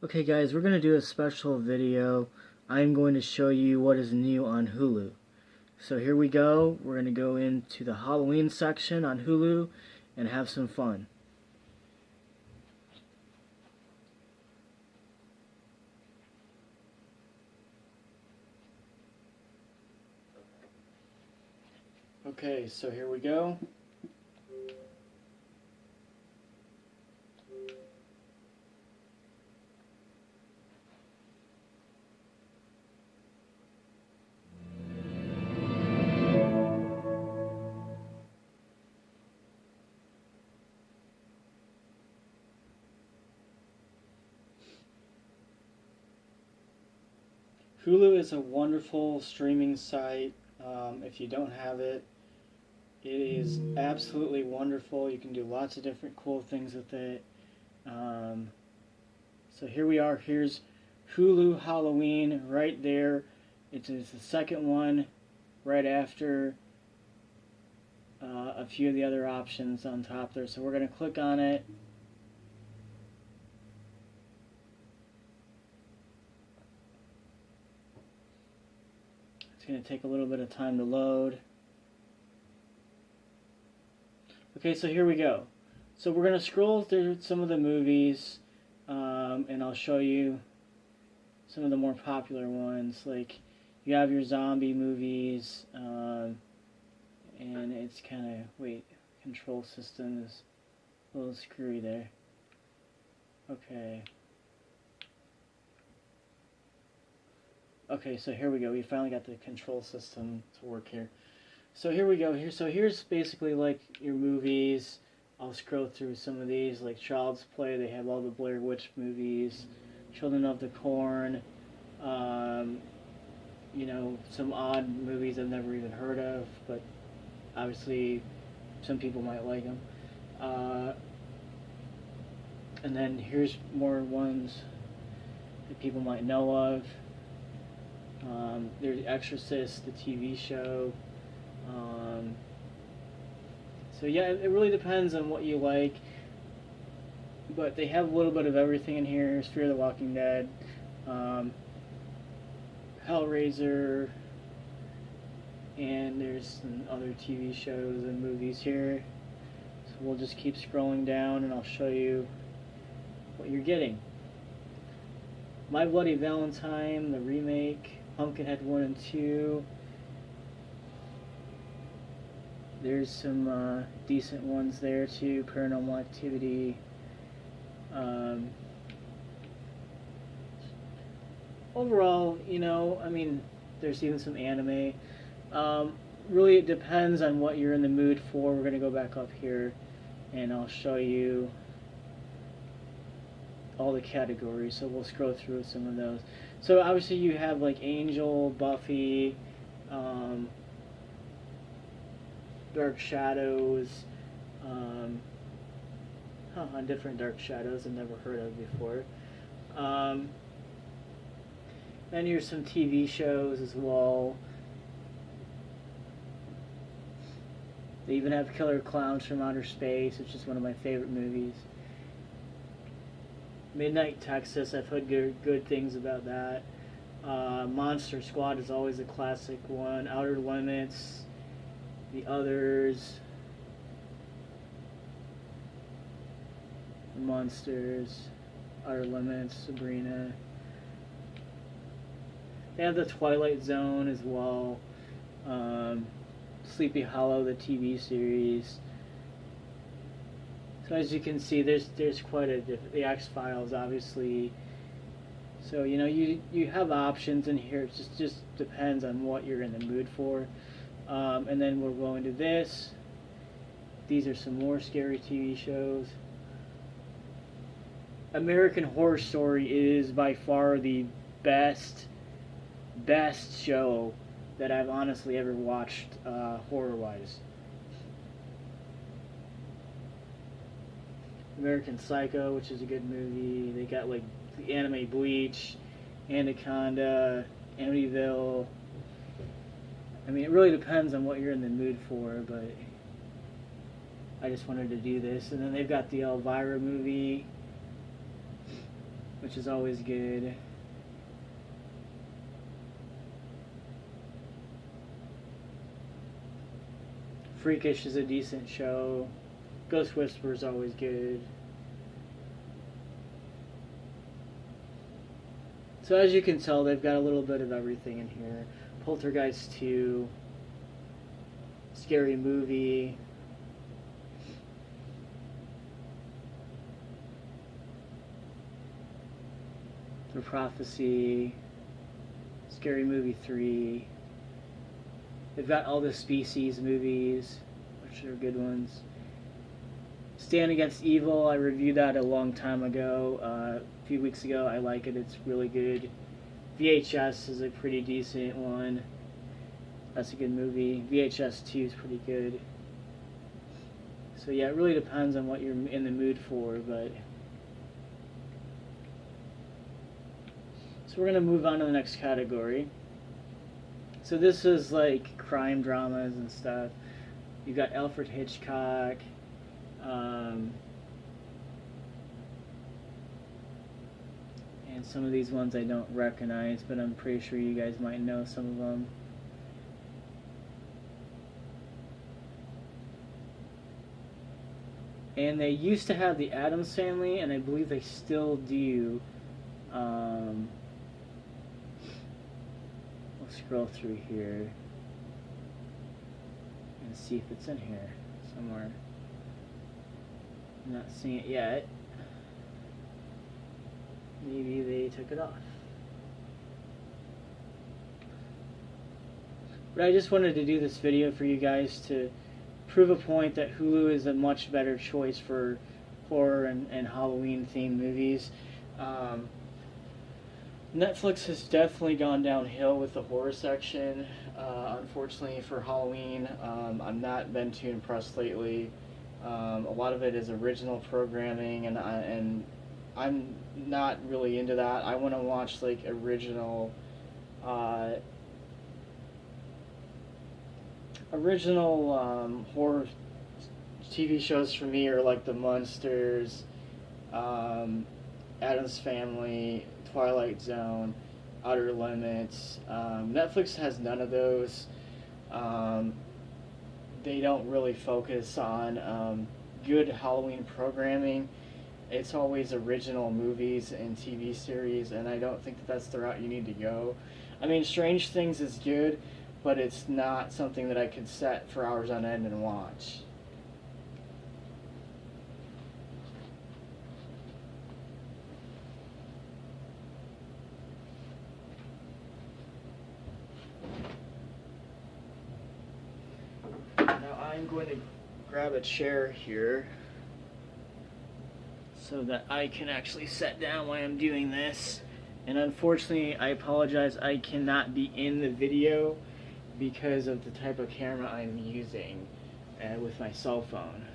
Okay guys, we're going to do a special video. I'm going to show you what is new on Hulu. So here we go. We're going to go into the Halloween section on Hulu and have some fun. Okay, so here we go. Hulu is a wonderful streaming site. If you don't have it, it is absolutely wonderful. You can do lots of different cool things with it. So here we are. Here's Hulu Halloween right there. It's the second one right after a few of the other options on top there. So we're going to click on it. It's going to take a little bit of time to load. Okay, so here we go. So we're going to scroll through some of the movies, and I'll show you some of the more popular ones. Like, you have your zombie movies, and it's kind of, wait, control system is a little screwy there. Okay. Okay, so here we go. We finally got the control system to work here. So here we go. So here's basically like your movies. I'll scroll through some of these, like Child's Play. They have all the Blair Witch movies, Children of the Corn. You know, some odd movies I've never even heard of, but obviously some people might like them. And then here's more ones that people might know of. There's Exorcist, the TV show. So yeah, it really depends on what you like. But they have a little bit of everything in here. Here's Fear the Walking Dead, Hellraiser, and there's some other TV shows and movies here. So we'll just keep scrolling down and I'll show you what you're getting. My Bloody Valentine, the remake, Pumpkinhead 1 and 2. There's some decent ones there too, Paranormal Activity. Overall, you know, I mean, there's even some anime. Really, it depends on what you're in the mood for. We're going to go back up here and I'll show you all the categories, so we'll scroll through some of those. So obviously you have like Angel, Buffy, Dark Shadows, on different Dark Shadows I've never heard of before. Then here's some TV shows as well. They even have Killer Clowns from Outer Space, which is one of my favorite movies. Midnight Texas, I've heard good things about that. Monster Squad is always a classic one. Outer Limits, The Others, Monsters, Outer Limits, Sabrina. They have The Twilight Zone as well. Sleepy Hollow, the TV series. So as you can see, there's quite a different. The X-Files, obviously. So you know you have options in here. It just depends on what you're in the mood for. And then we'll go into this. These are some more scary TV shows. American Horror Story is by far the best show that I've honestly ever watched, horror-wise. American Psycho, which is a good movie. They got like the anime Bleach, Anaconda, Amityville. I mean, it really depends on what you're in the mood for, but I just wanted to do this. And then they've got the Elvira movie. which is always good. Freakish is a decent show. Ghost Whisperer is always good. So as you can tell, they've got a little bit of everything in here. Poltergeist 2, Scary Movie, The Prophecy, Scary Movie 3. They've got all the Species movies, which are good ones. Stand Against Evil, I reviewed that a long time ago, a few weeks ago. I like it, it's really good. VHS is a pretty decent one. That's a good movie. VHS 2 is pretty good. So yeah, it really depends on what you're in the mood for, but... So we're going to move on to the next category. So this is like crime dramas and stuff. You've got Alfred Hitchcock, and some of these ones I don't recognize, but I'm pretty sure you guys might know some of them. And they used to have the Addams Family, and I believe they still do. We'll scroll through here and see if it's in here somewhere. I'm not seeing it yet. Maybe they took it off. But I just wanted to do this video for you guys to prove a point that Hulu is a much better choice for horror and Halloween themed movies. Netflix has definitely gone downhill with the horror section. Unfortunately for Halloween, I've not been too impressed lately. A lot of it is original programming, and I'm not really into that. I want to watch like original horror TV shows. For me are like The Munsters, Addams Family, Twilight Zone, Outer Limits. Netflix has none of those. They don't really focus on good Halloween programming. It's always original movies and TV series, and I don't think that that's the route you need to go. I mean, Strange Things is good, but it's not something that I could set for hours on end and watch. Now I'm going to grab a chair here so that I can actually sit down while I'm doing this. And unfortunately, I apologize, I cannot be in the video because of the type of camera I'm using with my cell phone.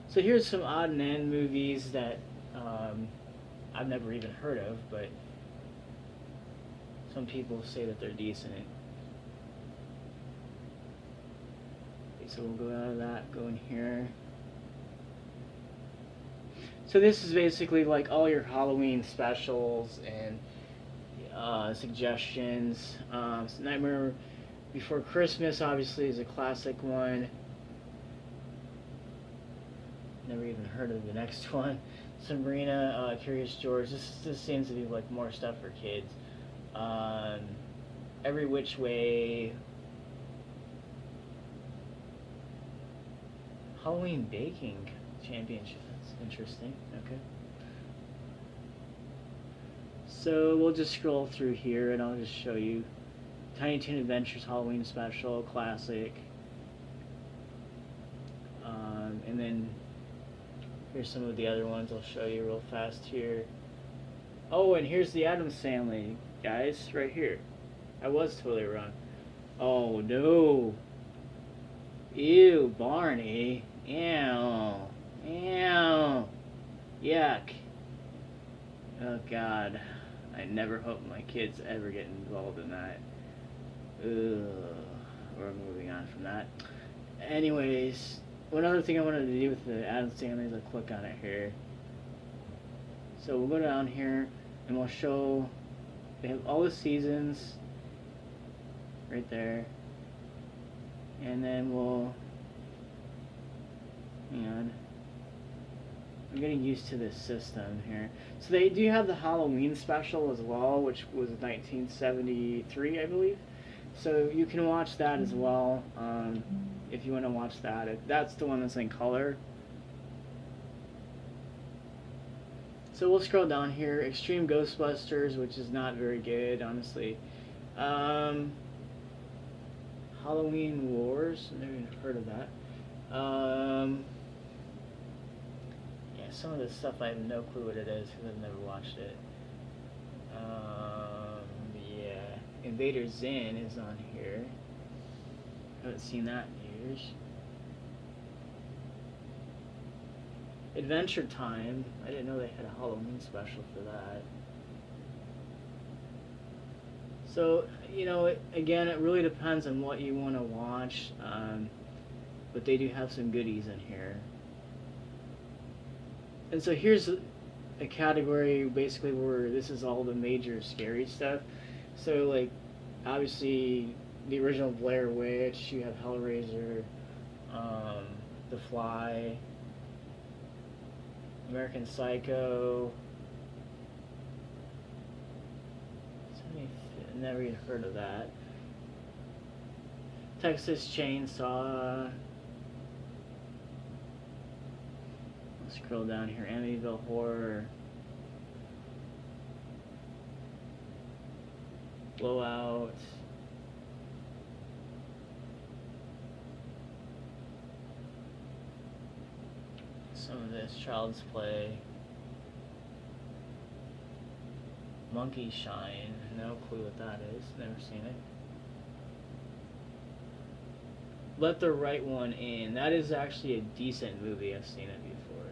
So here's some odd and end movies that I've never even heard of, but some people say that they're decent. So we'll go out of that, go in here. So this is basically like all your Halloween specials and suggestions. So Nightmare Before Christmas obviously is a classic one. Never even heard of the next one. Sabrina, Curious George. This seems to be like more stuff for kids. Every Which Way. Halloween Baking Championship. That's interesting. Okay. So we'll just scroll through here and I'll just show you. Tiny Toon Adventures Halloween Special, classic. And then here's some of the other ones I'll show you real fast here. Oh, and here's the Addams Family, guys, right here. I was totally wrong. Oh no. Ew, Barney. Ew. Ew. Yuck. Oh God. I never hope my kids ever get involved in that. Ugh. We're moving on from that. Anyways, one other thing I wanted to do with the Adam Sandler is I click on it here. So we'll go down here and we'll show, they have all the seasons right there. And then we'll, hang on, I'm getting used to this system here. So they do have the Halloween special as well, which was 1973, I believe. So you can watch that as well, if you want to watch that. That's the one that's in color. So we'll scroll down here. Extreme Ghostbusters, which is not very good, honestly. Halloween Wars, I've never even heard of that. Yeah, some of this stuff I have no clue what it is because I've never watched it. Yeah, Invader Zim is on here. Haven't seen that in years. Adventure Time. I didn't know they had a Halloween special for that. So, you know, again, it really depends on what you want to watch, but they do have some goodies in here. And so here's a category basically where this is all the major scary stuff. So, like, obviously, the original Blair Witch, you have Hellraiser, The Fly, American Psycho. Never even heard of that. Texas Chainsaw. Let's scroll down here. Amityville Horror. Blowout. Some of this. Child's Play. Monkey Shine. No clue what that is. Never seen it. Let the Right One In. That is actually a decent movie. I've seen it before.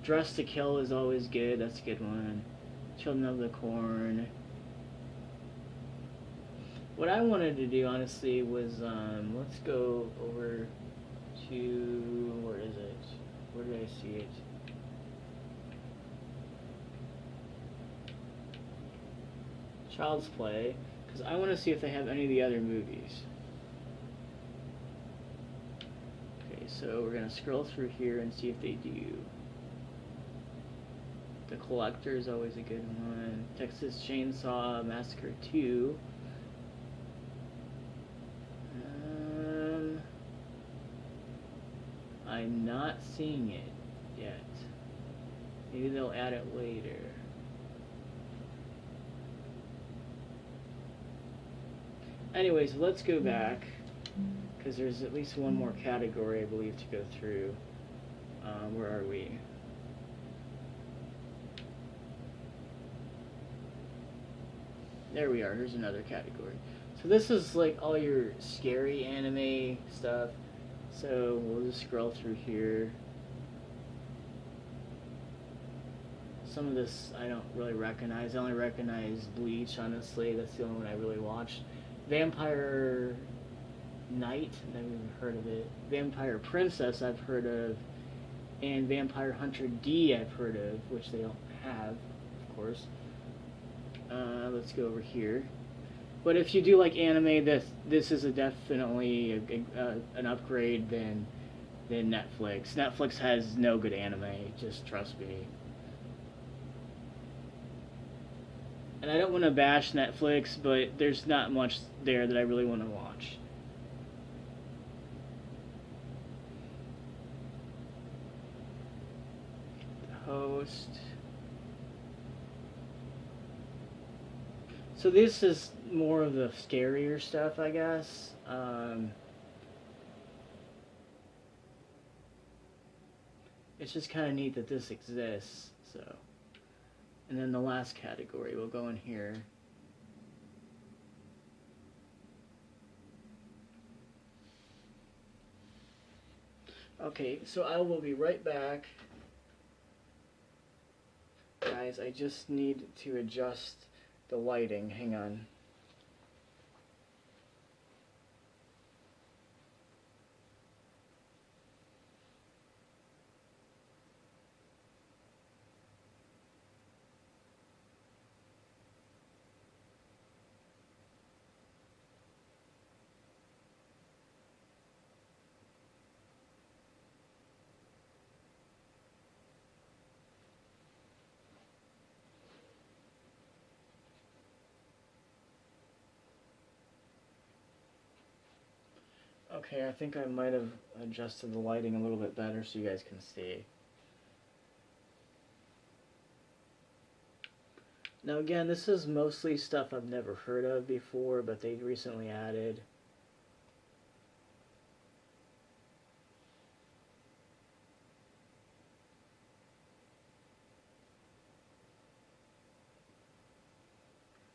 Dress to Kill is always good. That's a good one. Children of the Corn. What I wanted to do, honestly, was let's go over to, where is it? Where did I see it? Child's Play, because I want to see if they have any of the other movies. Okay, so we're going to scroll through here and see if they do. The Collector is always a good one. Texas Chainsaw Massacre 2. I'm not seeing it yet. Maybe they'll add it later. Anyways, let's go back, because there's at least one more category, I believe, to go through. Where are we? There we are. Here's another category. So this is like all your scary anime stuff. So we'll just scroll through here. Some of this I don't really recognize. I only recognize Bleach, honestly. That's the only one I really watched. Vampire Knight, never even heard of it. Vampire Princess, I've heard of. And Vampire Hunter D, I've heard of, which they don't have, of course. Let's go over here. But if you do like anime, this is definitely an upgrade than Netflix. Netflix has no good anime, just trust me. And I don't want to bash Netflix, but there's not much there that I really want to watch. The Host. So this is more of the scarier stuff, I guess. It's just kind of neat that this exists, so. And then the last category, we'll go in here. Okay, so I will be right back. Guys, I just need to adjust the lighting. Hang on. Okay, I think I might have adjusted the lighting a little bit better so you guys can see. Now again, this is mostly stuff I've never heard of before, but they recently added.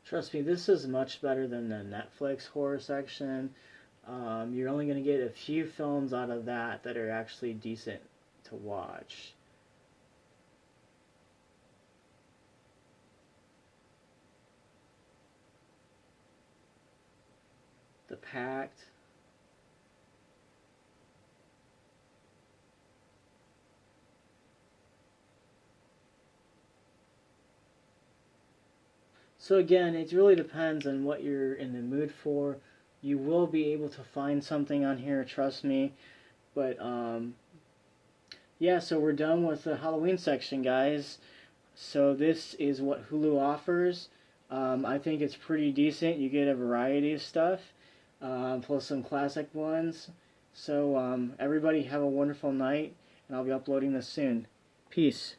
Trust me, this is much better than the Netflix horror section. You're only going to get a few films out of that that are actually decent to watch. The Pact. So again, it really depends on what you're in the mood for. You will be able to find something on here, trust me. But yeah, so we're done with the Halloween section, guys. So this is what Hulu offers. I think it's pretty decent. You get a variety of stuff, plus some classic ones. So everybody have a wonderful night, and I'll be uploading this soon. Peace.